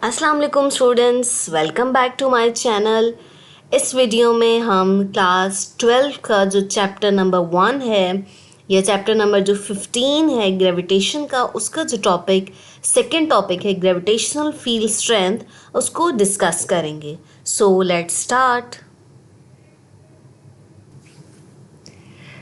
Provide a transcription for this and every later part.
अस्सलाम वालेकुम students, welcome back to my channel. इस वीडियो में हम क्लास 12 का जो चैप्टर नंबर 1 है या चैप्टर नंबर जो 15 है ग्रेविटेशन का, उसका जो सेकंड टॉपिक है ग्रेविटेशनल फील्ड स्ट्रेंथ, उसको डिस्कस करेंगे। So let's start.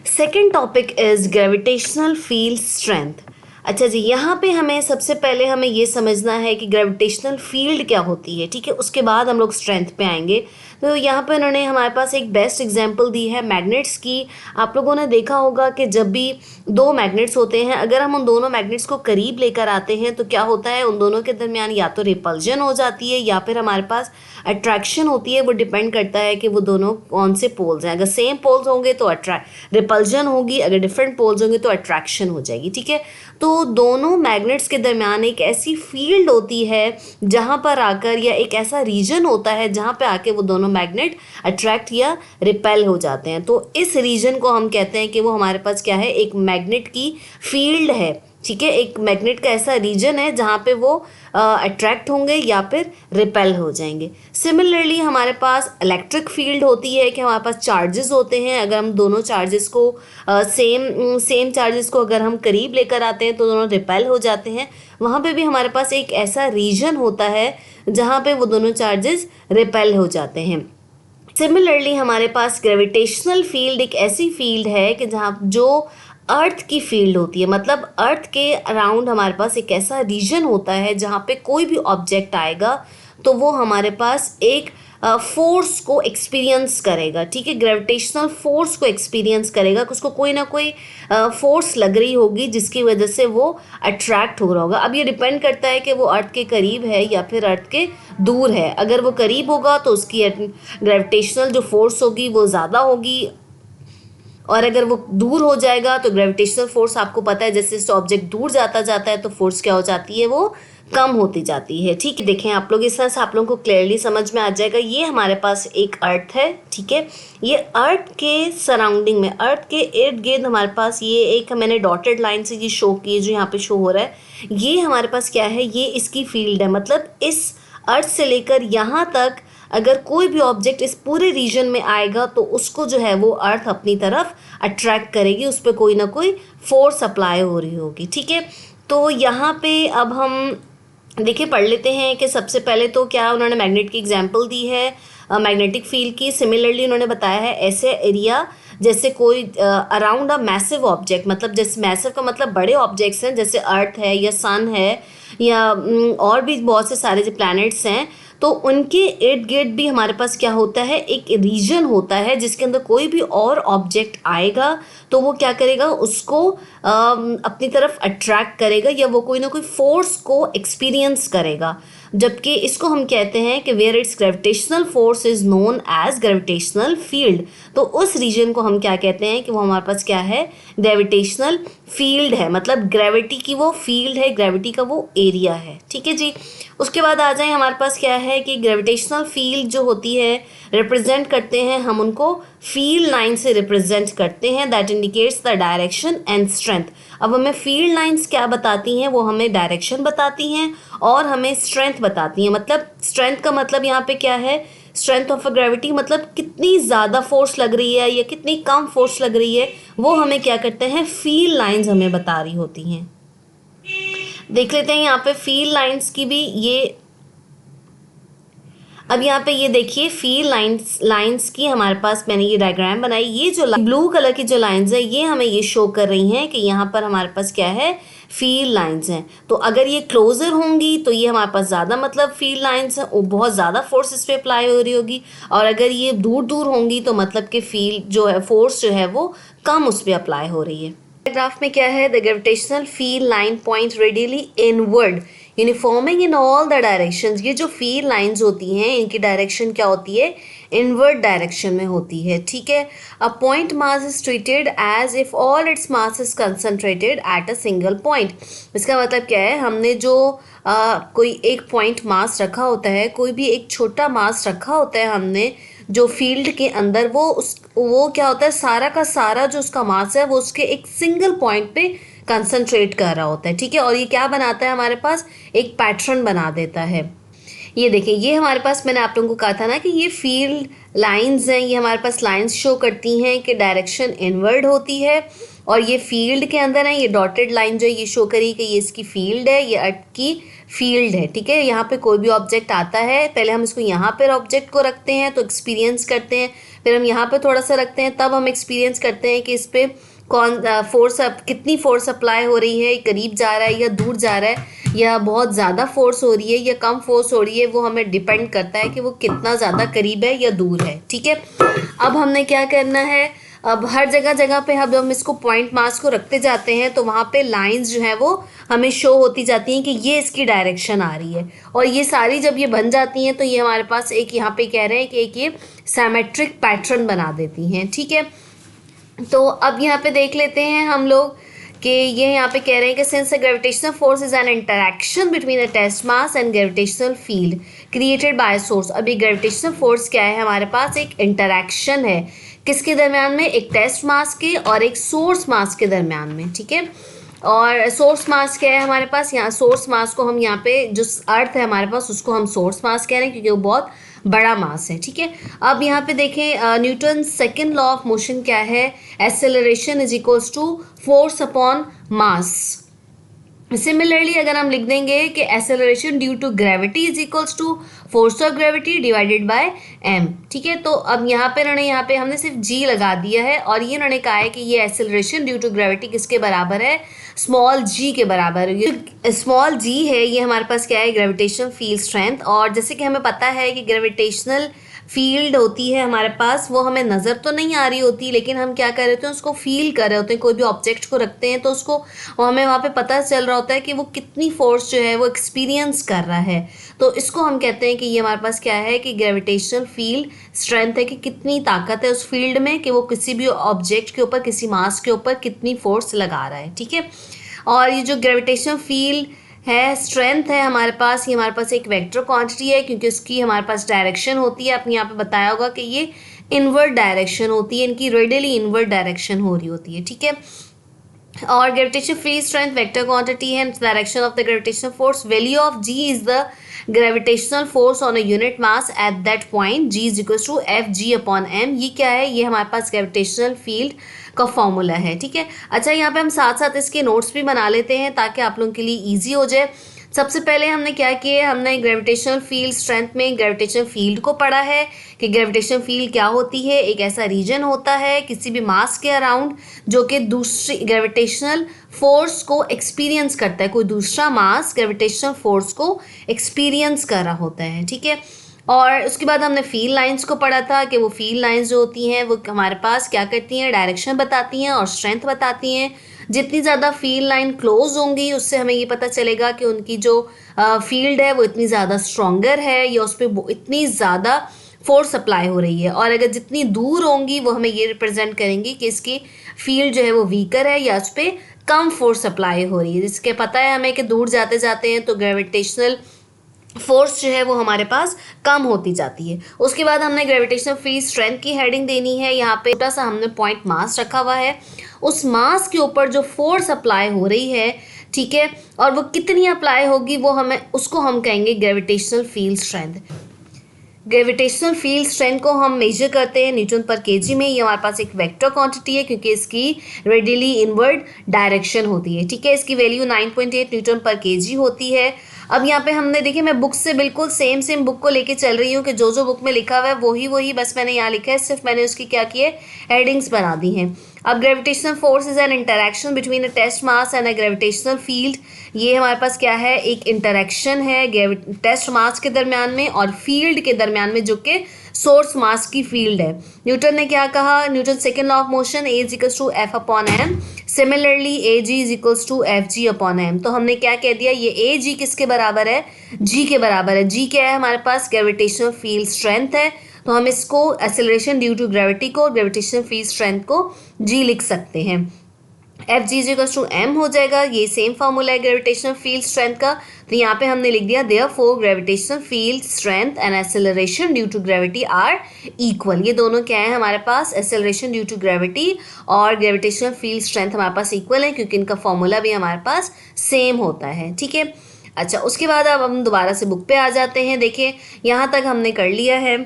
Second topic is gravitational field strength. अच्छा जी, यहाँ पे हमें सबसे पहले हमें ये समझना है कि ग्रेविटेशनल फील्ड क्या होती है, ठीक है। उसके बाद हम लोग स्ट्रेंथ पे आएंगे। तो यहाँ पे उन्होंने हमारे पास एक बेस्ट एग्जांपल दी है मैग्नेट्स की। आप लोगों ने देखा होगा कि जब भी दो मैग्नेट्स होते हैं, अगर हम उन दोनों मैग्नेट्स को करीब लेकर आते हैं तो क्या होता है, उन दोनों के दरमियान या तो रिपल्जन हो जाती है या फिर हमारे पास अट्रैक्शन होती है। वो डिपेंड करता है कि वो दोनों कौन से पोल्स हैं। अगर सेम पोल्स होंगे तो रिपल्जन होगी, अगर डिफरेंट पोल्स होंगे तो अट्रैक्शन हो जाएगी, ठीक है। तो दोनों मैग्नेट्स के दरमियान एक ऐसी फील्ड होती है जहाँ पर आकर, या एक ऐसा रीजन होता है जहाँ पे आके वो दोनों मैग्नेट अट्रैक्ट या रिपेल हो जाते हैं। तो इस रीजन को हम कहते हैं कि वो हमारे पास क्या है, एक मैग्नेट की फील्ड है, ठीक है। एक मैग्नेट का ऐसा रीजन है जहाँ पे वो अट्रैक्ट होंगे या फिर रिपेल हो जाएंगे। सिमिलरली हमारे पास इलेक्ट्रिक फील्ड होती है कि हमारे पास चार्जेस होते हैं। अगर हम दोनों चार्जेस को सेम चार्जेस को अगर हम करीब लेकर आते हैं तो दोनों रिपेल हो जाते हैं। वहाँ पे भी हमारे पास एक ऐसा रीजन होता है जहाँ पे वो दोनों चार्जेस रिपेल हो जाते हैं। सिमिलरली हमारे पास ग्रेविटेशनल फील्ड एक ऐसी फील्ड है कि जहाँ जो अर्थ की फील्ड होती है, मतलब अर्थ के अराउंड हमारे पास एक ऐसा रीजन होता है जहाँ पे कोई भी ऑब्जेक्ट आएगा तो वो हमारे पास एक फोर्स को एक्सपीरियंस करेगा, ठीक है। ग्रेविटेशनल फोर्स को एक्सपीरियंस करेगा, उसको कोई ना कोई फोर्स लग रही होगी जिसकी वजह से वो अट्रैक्ट हो रहा होगा। अब ये डिपेंड करता है कि वो अर्थ के करीब है या फिर अर्थ के दूर है। अगर वो करीब होगा तो उसकी ग्रेविटेशनल जो फोर्स होगी वो ज़्यादा होगी, और अगर वो दूर हो जाएगा तो ग्रेविटेशनल फोर्स, आपको पता है जैसे ऑब्जेक्ट दूर जाता जाता है तो फोर्स क्या हो जाती है, वो कम होती जाती है, ठीक है। देखें आप लोग, इस तरह से आप लोगों को क्लियरली समझ में आ जाएगा। ये हमारे पास एक अर्थ है, ठीक है। ये अर्थ के सराउंडिंग में, अर्थ के इर्द गिर्द हमारे पास ये एक, मैंने डॉटेड लाइन से ये शो की, जो यहाँ पे शो हो रहा है, ये हमारे पास क्या है, ये इसकी फील्ड है। मतलब इस अर्थ से लेकर यहाँ तक अगर कोई भी ऑब्जेक्ट इस पूरे रीजन में आएगा तो उसको जो है वो अर्थ अपनी तरफ अट्रैक्ट करेगी, उस पर कोई ना कोई फोर्स अप्लाई हो रही होगी, ठीक है। तो यहाँ पे अब हम देखिए पढ़ लेते हैं कि सबसे पहले तो क्या उन्होंने मैग्नेट की एग्जांपल दी है मैग्नेटिक फील्ड की। सिमिलरली उन्होंने बताया है ऐसे एरिया जैसे कोई अराउंड अ मैसिव ऑब्जेक्ट, मतलब जैसे मैसिव का मतलब बड़े ऑब्जेक्ट्स हैं, जैसे अर्थ है या सन है या और भी बहुत से सारे जो प्लैनेट्स हैं, तो उनके इर्द गिर्द भी हमारे पास क्या होता है, एक रीजन होता है जिसके अंदर कोई भी और ऑब्जेक्ट आएगा तो वो क्या करेगा, उसको अपनी तरफ अट्रैक्ट करेगा या वो कोई ना कोई फोर्स को एक्सपीरियंस करेगा। जबकि इसको हम कहते हैं कि where its gravitational force is known as gravitational field. तो उस रीजन को हम क्या कहते हैं कि वो हमारे पास क्या है, ग्रेविटेशनल फील्ड है। मतलब ग्रेविटी की वो फील्ड है, ग्रेविटी का वो एरिया है, ठीक है जी। उसके बाद आ जाए हमारे पास क्या है कि ग्रेविटेशनल फील्ड जो होती है रिप्रेजेंट करते हैं हम उनको फील्ड लाइन से रिप्रेजेंट करते हैं, that indicates the direction and strength. अब हमें फील्ड लाइंस क्या बताती हैं, वो हमें डायरेक्शन बताती हैं और हमें स्ट्रेंथ बताती हैं। मतलब स्ट्रेंथ का मतलब यहाँ पे क्या है, स्ट्रेंथ ऑफ अ ग्रेविटी, मतलब कितनी ज़्यादा फोर्स लग रही है या कितनी कम फोर्स लग रही है, वो हमें क्या करते हैं, फील्ड लाइंस हमें बता रही होती हैं। देख लेते हैं यहाँ पे फील्ड लाइंस की भी ये, अब यहाँ पे ये देखिए फील्ड लाइंस की हमारे पास मैंने ये डायग्राम बनाई। ये जो ब्लू कलर की जो लाइंस है ये हमें ये शो कर रही हैं कि यहाँ पर हमारे पास क्या है, फील्ड लाइंस हैं। तो अगर ये क्लोजर होंगी तो ये हमारे पास ज़्यादा, मतलब फील्ड लाइंस हैं, बहुत ज़्यादा फोर्स इस पर अप्लाई हो रही होगी, और अगर ये दूर दूर होंगी तो मतलब कि फील्ड जो है, फोर्स जो है वो कम उस पर अप्लाई हो रही है। ग्राफ में क्या है, the gravitational field line point radially inward uniformly in all the directions. ये जो फील्ड लाइंस होती हैं इनकी डायरेक्शन क्या होती है, इनवर्ड डायरेक्शन में होती है, ठीक है। A point mass is treated as if all its mass is concentrated at a single point. इसका मतलब क्या है, हमने जो कोई एक पॉइंट मास रखा होता है, कोई भी एक छोटा मास रखा होता है हमने जो फील्ड के अंदर, वो क्या होता है, सारा का सारा जो उसका मास है वो उसके एक सिंगल पॉइंट पे कंसंट्रेट कर रहा होता है, ठीक है। और ये क्या बनाता है, हमारे पास एक पैटर्न बना देता है। ये देखिए, ये हमारे पास मैंने आप लोगों को कहा था ना कि ये फील्ड लाइंस हैं, ये हमारे पास लाइंस शो करती हैं कि डायरेक्शन इनवर्ड होती है, और ये फील्ड के अंदर है, ये डॉटेड लाइन जो है ये शो करी कि ये इसकी फील्ड है, ये अर्थ की फील्ड है, ठीक है। यहाँ पे कोई भी ऑब्जेक्ट आता है, पहले हम इसको यहाँ पर ऑब्जेक्ट को रखते हैं तो एक्सपीरियंस करते हैं, फिर हम यहाँ पे थोड़ा सा रखते हैं, तब हम एक्सपीरियंस करते हैं कि इस पर कौन फोर्स, कितनी फोर्स अप्लाई हो रही है, करीब जा रहा है या दूर जा रहा है, या बहुत ज़्यादा फोर्स हो रही है या कम फोर्स हो रही है, वो हमें डिपेंड करता है कि वो कितना ज़्यादा करीब है या दूर है, ठीक है। अब हमने क्या करना है, अब हर जगह जगह पे हम इसको पॉइंट मास को रखते जाते हैं तो वहाँ पे लाइंस जो है वो हमें शो होती जाती हैं कि ये इसकी डायरेक्शन आ रही है, और ये सारी जब ये बन जाती हैं तो ये हमारे पास एक यहाँ पे कह रहे हैं कि एक ये सिमेट्रिक पैटर्न बना देती हैं, ठीक है। तो अब यहाँ पे देख लेते हैं हम लोग कि ये यहाँ पे कह रहे हैं कि since a gravitational force is an interaction between a test mass and gravitational field created by source. अभी ग्रेविटेशनल फोर्स क्या है, हमारे पास एक इंटरैक्शन है, किसके दरमियान में, एक टेस्ट मास के और एक सोर्स मास के दरमियान में, ठीक है। और सोर्स मास क्या है हमारे पास, यहाँ सोर्स मास को हम यहाँ पे जो अर्थ है हमारे पास उसको हम सोर्स मास कह रहे हैं क्योंकि वो बहुत बड़ा मास है, ठीक है। अब यहाँ पे देखें Newton second law of motion क्या है, acceleration is equals to force upon mass. Similarly अगर हम लिख देंगे कि acceleration due to gravity is equals to force of gravity divided by M, ठीक है। तो अब यहाँ पे हमने सिर्फ जी लगा दिया है, और ये उन्होंने कहा है कि ये एक्सेलरेशन ड्यू टू ग्रेविटी किसके बराबर है, स्मॉल जी के बराबर। ये स्मॉल जी है, ये हमारे पास क्या है, ग्रेविटेशनल फील्ड स्ट्रेंथ। और जैसे कि हमें पता है कि ग्रेविटेशनल फील्ड होती है हमारे पास, वो हमें नज़र तो नहीं आ रही होती, लेकिन हम क्या कर रहे होते हैं, उसको फील कर रहे होते हैं। कोई भी ऑब्जेक्ट को रखते हैं तो उसको हमें वहाँ पे पता चल रहा होता है कि वो कितनी फोर्स जो है वो एक्सपीरियंस कर रहा है। तो इसको हम कहते हैं कि ये हमारे पास क्या है कि ग्रेविटेशनल फील्ड स्ट्रेंथ है, कि कितनी ताकत है उस फील्ड में कि वो किसी भी ऑब्जेक्ट के ऊपर, किसी मास के ऊपर कितनी फोर्स लगा रहा है, ठीक है। और ये जो ग्रेविटेशनल फील्ड है, स्ट्रेंथ है हमारे पास, ये हमारे पास एक वेक्टर क्वांटिटी है क्योंकि उसकी हमारे पास डायरेक्शन होती है। आपने यहाँ पे बताया होगा कि ये इनवर्ड डायरेक्शन होती है, इनकी रेडियली इनवर्ड डायरेक्शन हो रही होती है, ठीक है। और gravitational field strength vector quantity है, direction of the gravitational force, value of G is the gravitational force on a unit mass at that point, G is equal to F G upon M. ये क्या है, ये हमारे पास gravitational field का formula है, ठीक है। अच्छा, यहाँ पे हम साथ साथ इसके नोट्स भी बना लेते हैं ताकि आप लोगों के लिए ईजी हो जाए। सबसे पहले हमने क्या किया, हमने ग्रेविटेशनल फील्ड स्ट्रेंथ में ग्रेविटेशनल फील्ड को पढ़ा है कि ग्रेविटेशनल फील्ड क्या होती है। एक ऐसा रीजन होता है किसी भी मास के अराउंड जो कि दूसरी ग्रेविटेशनल फोर्स को एक्सपीरियंस करता है, कोई दूसरा मास ग्रेविटेशनल फोर्स को एक्सपीरियंस कर रहा होता है, ठीक है। और उसके बाद हमने फील्ड लाइंस को पढ़ा था कि वो फील्ड लाइंस जो होती हैं वो हमारे पास क्या करती हैं, डायरेक्शन बताती हैं और स्ट्रेंथ बताती हैं। जितनी ज़्यादा फील्ड लाइन क्लोज होंगी उससे हमें ये पता चलेगा कि उनकी जो फील्ड है वो इतनी ज़्यादा स्ट्रॉन्गर है या उस पर इतनी ज़्यादा फोर्स अप्लाई हो रही है, और अगर जितनी दूर होंगी वो हमें ये रिप्रेजेंट करेंगी कि इसकी फील्ड जो है वो वीकर है या उस पर कम फोर्स अप्लाई हो रही है। जिसके पता है हमें कि दूर जाते जाते हैं तो ग्रेविटेशनल फोर्स जो है वो हमारे पास कम होती जाती है। उसके बाद हमने ग्रेविटेशनल फील्ड स्ट्रेंथ की हेडिंग देनी है। यहाँ पे छोटा सा हमने पॉइंट मास रखा हुआ है, उस मास के ऊपर जो फोर्स अप्लाई हो रही है, ठीक है, और वो कितनी अप्लाई होगी वो उसको हम कहेंगे gravitational field strength. Gravitational field strength को हम मेजर करते हैं न्यूटन पर केजी में। ये हमारे पास एक वेक्टर क्वांटिटी है क्योंकि इसकी रेडियली इनवर्ड डायरेक्शन होती है, ठीक है। इसकी वैल्यू 9.8 न्यूटन पर केजी होती है। अब यहाँ पे हमने देखिए, मैं बुक से बिल्कुल सेम बुक को लेके चल रही हूँ कि जो बुक में लिखा हुआ है वही बस मैंने यहाँ लिखा है, सिर्फ मैंने उसकी क्या की है, हेडिंग्स बना दी हैं। अब gravitational force is an interaction between a test mass and a gravitational field. ये हमारे पास क्या है, एक इंटरैक्शन है टेस्ट मास के दरमियान में और फील्ड के दरमियान में जो कि सोर्स मास की फील्ड है। न्यूटन ने क्या कहा, Newton second law of motion, A is equals to F upon M, similarly A G is equals to F G upon M. तो हमने क्या कह दिया, ये ए जी किसके बराबर है, जी के बराबर है। जी क्या है हमारे पास, ग्रेविटेशनल फील्ड स्ट्रेंथ है, तो हम इसको एक्सेलरेशन ड्यू टू ग्रेविटी को, ग्रेविटेशनल फील्ड स्ट्रेंथ को जी लिख सकते हैं। F G equals to M हो जाएगा, ये सेम फॉर्मूला है ग्रेविटेशनल फील्ड स्ट्रेंथ का। तो यहाँ पे हमने लिख दिया therefore gravitational field strength and acceleration due to gravity are equal. ये दोनों क्या है हमारे पास, एक्सेलरेशन ड्यू टू ग्रेविटी और ग्रेविटेशनल फील्ड स्ट्रेंथ हमारे पास इक्वल है क्योंकि इनका फॉर्मूला भी हमारे पास सेम होता है, ठीक है। अच्छा, उसके बाद अब हम दोबारा से बुक पे आ जाते हैं। देखिए यहाँ तक हमने कर लिया है।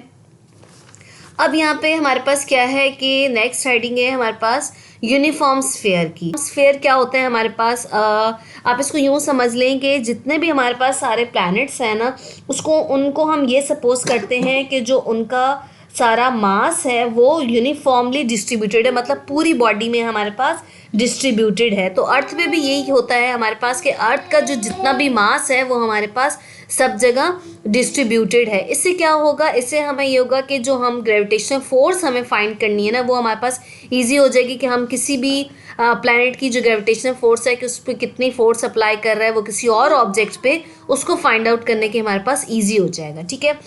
अब यहाँ पे हमारे पास क्या है कि नेक्स्ट हेडिंग है हमारे पास यूनिफॉर्म स्फीयर की। स्फीयर क्या होता है हमारे पास, आप इसको यूँ समझ लें कि जितने भी हमारे पास सारे प्लैनेट्स हैं ना, उनको हम ये सपोज करते हैं कि जो उनका सारा मास है वो यूनिफॉर्मली डिस्ट्रीब्यूटेड है, मतलब पूरी बॉडी में हमारे पास डिस्ट्रीब्यूटेड है। तो अर्थ पे भी यही होता है हमारे पास कि अर्थ का जो जितना भी मास है वो हमारे पास सब जगह डिस्ट्रीब्यूटेड है। इससे क्या होगा, इससे हमें ये होगा कि जो हम ग्रेविटेशनल फोर्स हमें फाइंड करनी है ना, वो हमारे पास ईजी हो जाएगी कि हम किसी भी प्लैनेट की जो ग्रेविटेशनल फोर्स है कि उस पर कितनी फोर्स अप्लाई कर रहा है वो किसी और ऑब्जेक्ट पे, उसको फाइंड आउट करने के हमारे पास ईजी हो जाएगा। ठीक है,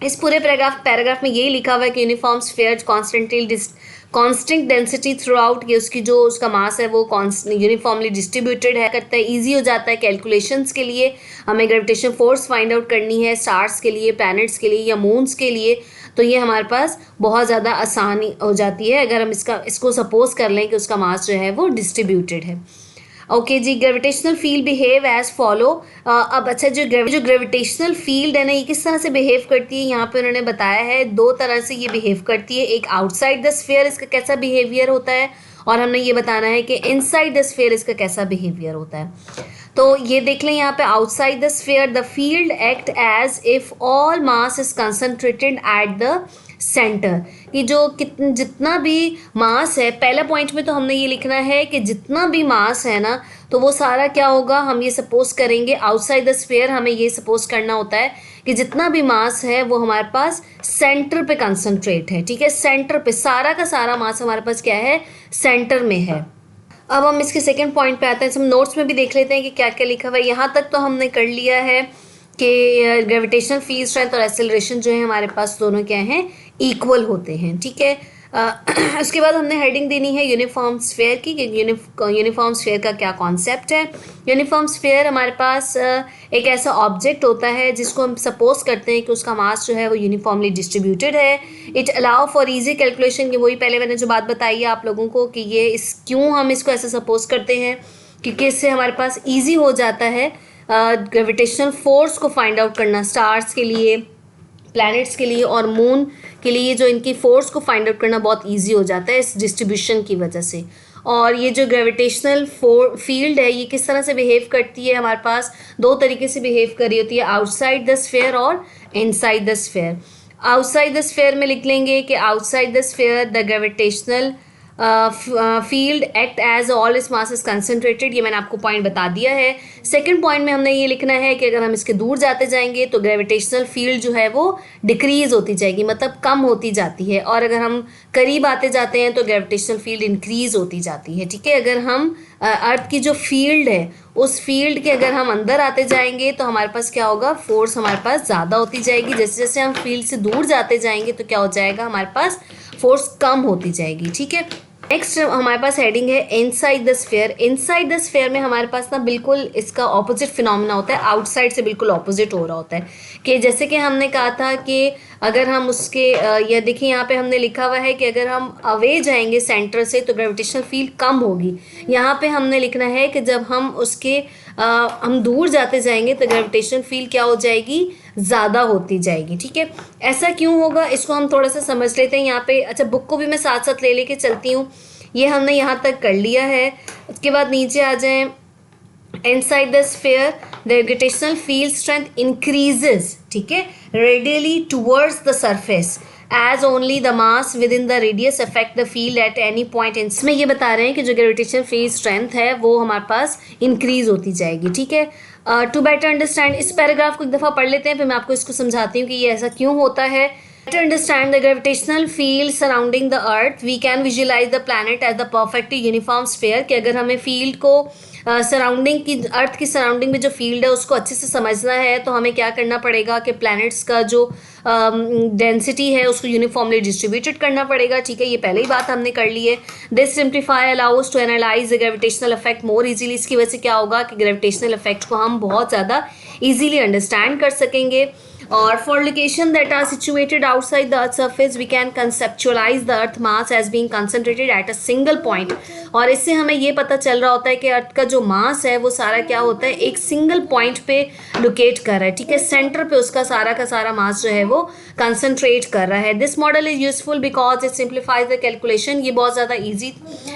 इस पूरे पैराग्राफ में यही लिखा हुआ है कि uniform sphere constant density through out, कि उसकी जो उसका मास है वो यूनिफॉर्मली डिस्ट्रीब्यूटेड है करता है। ईजी हो जाता है कैलकुलेशंस के लिए, हमें ग्रेविटेशन फोर्स फाइंड आउट करनी है स्टार्स के लिए, प्लैनेट्स के लिए या मून्स के लिए, तो ये हमारे पास बहुत ज़्यादा आसानी हो जाती है अगर हम इसको सपोज कर लें कि उसका मास जो है वो डिस्ट्रीब्यूटेड है। Okay ji, gravitational field behave as follow. अब अच्छा, जो ग्रेविटेशनल फील्ड है ना, ये किस तरह से बिहेव करती है, यहाँ पे उन्होंने बताया है 2 तरह से ये बिहेव करती है। एक आउटसाइड द स्फीयर इसका कैसा बिहेवियर होता है, और हमने ये बताना है कि इनसाइड द स्फीयर इसका कैसा बिहेवियर होता है। तो ये देख लें यहाँ पे, outside the sphere the field act as if all mass is concentrated at the centre, कि जो जितना भी मास है, पहला पॉइंट में तो हमने ये लिखना है कि जितना भी मास है ना, तो वो सारा क्या होगा, हम ये सपोज करेंगे आउटसाइड द स्फीयर, हमें ये सपोज करना होता है कि जितना भी मास है वो हमारे पास सेंटर पे कंसंट्रेट है। ठीक है, सेंटर पे सारा का सारा मास हमारे पास क्या है, सेंटर में है। अब हम इसके सेकेंड पॉइंट पे आते हैं। हम नोट्स में भी देख लेते हैं कि क्या क्या लिखा हुआ है। यहाँ तक तो हमने कर लिया है कि ग्रेविटेशनल फील्ड स्ट्रेंथ और एक्सेलरेशन जो है हमारे पास दोनों क्या हैं, इक्वल होते हैं। ठीक है, उसके बाद हमने हेडिंग देनी है यूनिफॉर्म स्फीयर की, यूनिफॉर्म स्फीयर का क्या कॉन्सेप्ट है। यूनिफॉर्म स्फीयर हमारे पास एक ऐसा ऑब्जेक्ट होता है जिसको हम सपोज करते हैं कि उसका मास जो है वो यूनिफॉर्मली डिस्ट्रीब्यूटेड है। It allow for easy calculation, की वही पहले मैंने जो बात बताई है आप लोगों को कि ये क्यों हम इसको ऐसा सपोज करते हैं, क्योंकि इससे हमारे पास ईजी हो जाता है ग्रेविटेशनल फोर्स को फाइंड आउट करना स्टार्स के लिए, प्लैनेट्स के लिए और मून के लिए, जो इनकी फोर्स को फाइंड आउट करना बहुत इजी हो जाता है इस डिस्ट्रीब्यूशन की वजह से। और ये जो ग्रेविटेशनल फील्ड है ये किस तरह से बिहेव करती है, हमारे पास 2 तरीके से बिहेव कर रही होती है, आउटसाइड द स्फीयर और inside the sphere. Outside the sphere में लिख लेंगे कि outside the sphere the gravitational field act as all is mass is concentrated, ये मैंने आपको पॉइंट बता दिया है। सेकंड पॉइंट में हमने ये लिखना है कि अगर हम इसके दूर जाते जाएंगे तो ग्रेविटेशनल फील्ड जो है वो डिक्रीज होती जाएगी, मतलब कम होती जाती है, और अगर हम करीब आते जाते हैं तो ग्रेविटेशनल फील्ड इंक्रीज होती जाती है। ठीक है, अगर हम अर्थ की जो फील्ड है उस फील्ड के अगर हम अंदर आते जाएंगे तो हमारे पास क्या होगा, फोर्स हमारे पास ज़्यादा होती जाएगी। जैसे जैसे हम फील्ड से दूर जाते जाएंगे तो क्या हो जाएगा, हमारे पास फोर्स कम होती जाएगी। ठीक है, नेक्स्ट हमारे पास हेडिंग है inside the sphere. Inside the sphere में हमारे पास ना बिल्कुल इसका ऑपोजिट फिनोमेना होता है, आउटसाइड से बिल्कुल ऑपोजिट हो रहा होता है। कि जैसे कि हमने कहा था कि अगर हम उसके या देखिए यहाँ पे हमने लिखा हुआ है कि अगर हम अवे जाएंगे सेंटर से तो ग्रेविटेशनल फील्ड कम होगी। यहाँ पे हमने लिखना है कि जब हम उसके हम दूर जाते जाएंगे तो ग्रेविटेशनल फील्ड क्या हो जाएगी, ज़्यादा होती जाएगी। ठीक है, ऐसा क्यों होगा इसको हम थोड़ा सा समझ लेते हैं यहाँ पे। अच्छा, बुक को भी मैं साथ साथ ले लेके चलती हूँ। ये हमने यहाँ तक कर लिया है। उसके बाद नीचे आ जाएं, inside the sphere the gravitational field strength increases, ठीक है, radially towards the surface as only the mass within the radius affect the field at any point. इसमें ये बता रहे हैं कि जो ग्रेविटेशनल फील्ड स्ट्रेंथ है वो हमारे पास इंक्रीज होती जाएगी। ठीक है, टू बेटर अंडरस्टैंड, इस पैराग्राफ को एक दफ़ा पढ़ लेते हैं फिर मैं आपको इसको समझाती हूँ कि ये ऐसा क्यों होता है। To understand the gravitational field surrounding the earth, we can visualize the planet as the perfectly uniform sphere। कि अगर हमें फील्ड को सराउंडिंग की, अर्थ की सराउंडिंग में जो फील्ड है उसको अच्छे से समझना है तो हमें क्या करना पड़ेगा कि प्लैनेट्स का जो डेंसिटी है उसको यूनिफॉर्मली डिस्ट्रीब्यूटेड करना पड़ेगा। ठीक है, ये पहले ही बात हमने कर ली है। This simplify allows to analyse the gravitational effect more easily. इसकी वजह से क्या होगा कि ग्रेविटेशनल इफेक्ट को हम बहुत ज़्यादा इजीली अंडरस्टैंड कर सकेंगे। और for location that are situated outside the earth surface we can conceptualize the earth mass as being concentrated at a single point। और इससे हमें ये पता चल रहा होता है कि अर्थ का जो मास है वो सारा क्या होता है, एक सिंगल पॉइंट पे लोकेट कर रहा है, ठीक है, सेंटर पे उसका सारा का सारा मास जो है वो कंसंट्रेट कर रहा है। This model is useful because it simplifies the calculation. ये बहुत ज़्यादा ईजी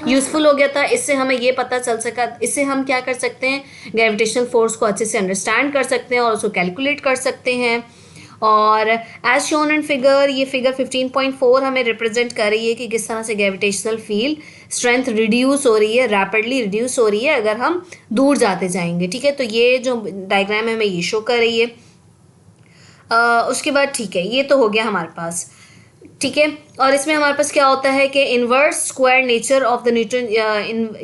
यूजफुल हो गया था, इससे हमें ये पता चल सका, इससे हम क्या कर सकते हैं, ग्रेविटेशनल फोर्स को अच्छे से अंडरस्टैंड कर सकते हैं और उसको कैलकुलेट कर सकते हैं। और एज शोन इन फिगर, ये फिगर 15.4 हमें रिप्रेजेंट कर रही है कि किस तरह से ग्रेविटेशनल फील्ड स्ट्रेंथ रिड्यूस हो रही है, रैपिडली रिड्यूस हो रही है अगर हम दूर जाते जाएंगे, ठीक है। तो ये जो डायग्राम है हमें ये शो कर रही है। उसके बाद ठीक है, ये तो हो गया हमारे पास, ठीक है। और इसमें हमारे पास क्या होता है कि inverse square nature of the Newton,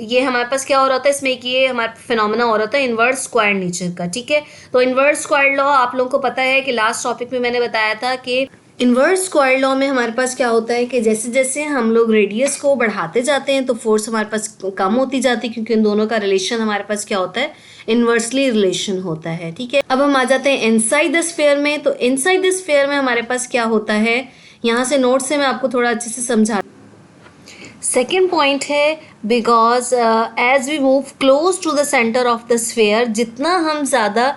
ये हमारे पास क्या हो रहा था इसमें कि ये हमारा फिनोमेना हो रहा था इन्वर्स स्क्वायर नेचर का, ठीक है। तो इन्वर्स स्क्वायर लॉ आप लोगों को पता है कि लास्ट टॉपिक में मैंने बताया था कि इन्वर्स स्क्वायर लॉ में हमारे पास क्या होता है कि जैसे जैसे हम लोग रेडियस को बढ़ाते जाते हैं तो फोर्स हमारे पास कम होती जाती है, क्योंकि इन दोनों का रिलेशन हमारे पास क्या होता है, इन्वर्सली रिलेशन होता है, ठीक है। अब हम आ जाते हैं इनसाइड द स्फीयर में। तो इनसाइड द स्फीयर में हमारे पास क्या होता है, यहाँ से नोट से मैं आपको थोड़ा अच्छे से समझा। सेकेंड पॉइंट है because as we move close to the centre of the sphere, जितना हम ज़्यादा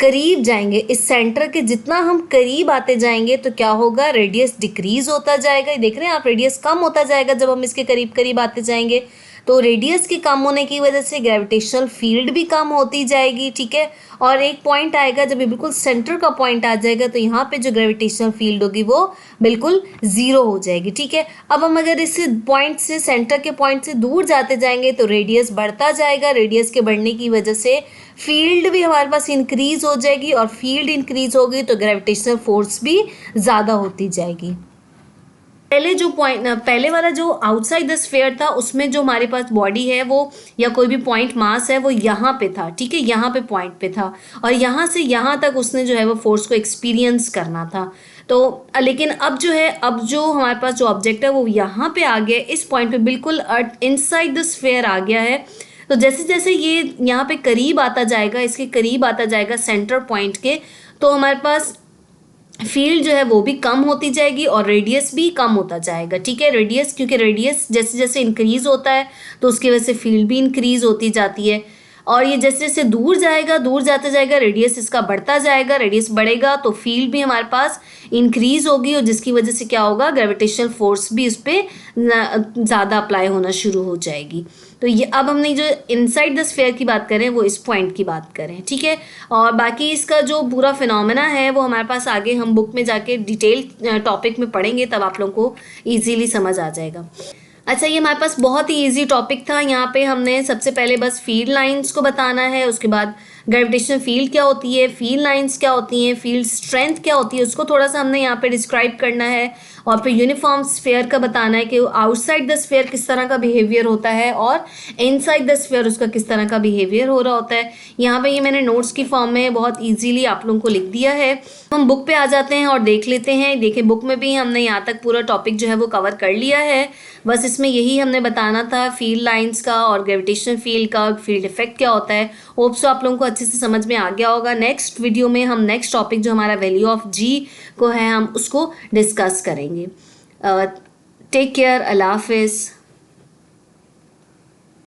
करीब जाएंगे इस सेंटर के, जितना हम करीब आते जाएंगे तो क्या होगा, रेडियस डिक्रीज होता जाएगा। देख रहे हैं आप, रेडियस कम होता जाएगा जब हम इसके करीब करीब आते जाएंगे। तो रेडियस के कम होने की वजह से ग्रेविटेशनल फील्ड भी कम होती जाएगी, ठीक है। और एक पॉइंट आएगा जब ये बिल्कुल सेंटर का पॉइंट आ जाएगा तो यहाँ पे जो ग्रेविटेशनल फील्ड होगी वो बिल्कुल ज़ीरो हो जाएगी, ठीक है। अब हम अगर इस पॉइंट से, सेंटर के पॉइंट से दूर जाते जाएंगे तो रेडियस बढ़ता जाएगा, रेडियस के बढ़ने की वजह से फील्ड भी हमारे पास इंक्रीज हो जाएगी, और फील्ड इंक्रीज होगी तो ग्रेविटेशनल फोर्स भी ज़्यादा होती जाएगी। पहले जो पॉइंट, पहले वाला जो आउटसाइड द स्फीयर था उसमें जो हमारे पास बॉडी है वो, या कोई भी पॉइंट मास है वो यहाँ पे था, ठीक है, यहाँ पे पॉइंट पे था, और यहाँ से यहाँ तक उसने जो है वो फोर्स को एक्सपीरियंस करना था। तो लेकिन अब जो है, अब जो हमारे पास जो ऑब्जेक्ट है वो यहाँ पे आ गया, इस पॉइंट पे बिल्कुल इनसाइड द स्फीयर आ गया है। तो जैसे जैसे ये यहाँ पे करीब आता जाएगा, इसके करीब आता जाएगा सेंटर पॉइंट के, तो हमारे पास फील्ड जो है वो भी कम होती जाएगी और रेडियस भी कम होता जाएगा, ठीक है। रेडियस, क्योंकि रेडियस जैसे जैसे इंक्रीज होता है तो उसकी वजह से फील्ड भी इंक्रीज होती जाती है। और ये जैसे जैसे दूर जाएगा, दूर जाता जाएगा, रेडियस इसका बढ़ता जाएगा, रेडियस बढ़ेगा तो फील्ड भी हमारे पास इंक्रीज होगी, और जिसकी वजह से क्या होगा, ग्रेविटेशनल फोर्स भी इस पर ज़्यादा अप्लाई होना शुरू हो जाएगी। तो ये अब हमने जो इनसाइड द स्फीयर की बात करें वो इस पॉइंट की बात करें, ठीक है। और बाकी इसका जो पूरा फिनोमेना है वो हमारे पास आगे हम बुक में जाके डिटेल टॉपिक में पढ़ेंगे, तब आप लोगों को ईजीली समझ आ जाएगा। अच्छा, ये हमारे पास बहुत ही इजी टॉपिक था। यहाँ पे हमने सबसे पहले बस फील्ड लाइंस को बताना है, उसके बाद ग्रेविटेशनल फील्ड क्या होती है, फील्ड लाइंस क्या होती हैं, फील्ड स्ट्रेंथ क्या होती है, उसको थोड़ा सा हमने यहाँ पे डिस्क्राइब करना है, और फिर यूनिफॉर्म स्फीयर का बताना है कि आउटसाइड द स्फीयर किस तरह का बिहेवियर होता है और इनसाइड द स्फीयर उसका किस तरह का बिहेवियर हो रहा होता है। यहाँ पे ये मैंने नोट्स की फॉर्म में बहुत ईजीली आप लोगों को लिख दिया है। हम बुक पे आ जाते हैं और देख लेते हैं। देखिए, बुक में भी हमने यहाँ तक पूरा टॉपिक जो है वो कवर कर लिया है। बस इसमें यही हमने बताना था, फील्ड लाइंस का और ग्रेविटेशनल फील्ड का फील्ड इफेक्ट क्या होता है। होप सो आप लोगों को अच्छे से समझ में आ गया होगा। नेक्स्ट वीडियो में हम नेक्स्ट टॉपिक जो हमारा वैल्यू ऑफ जी को है, हम उसको डिस्कस करेंगे। टेक केयर, अल्लाह हाफिज़।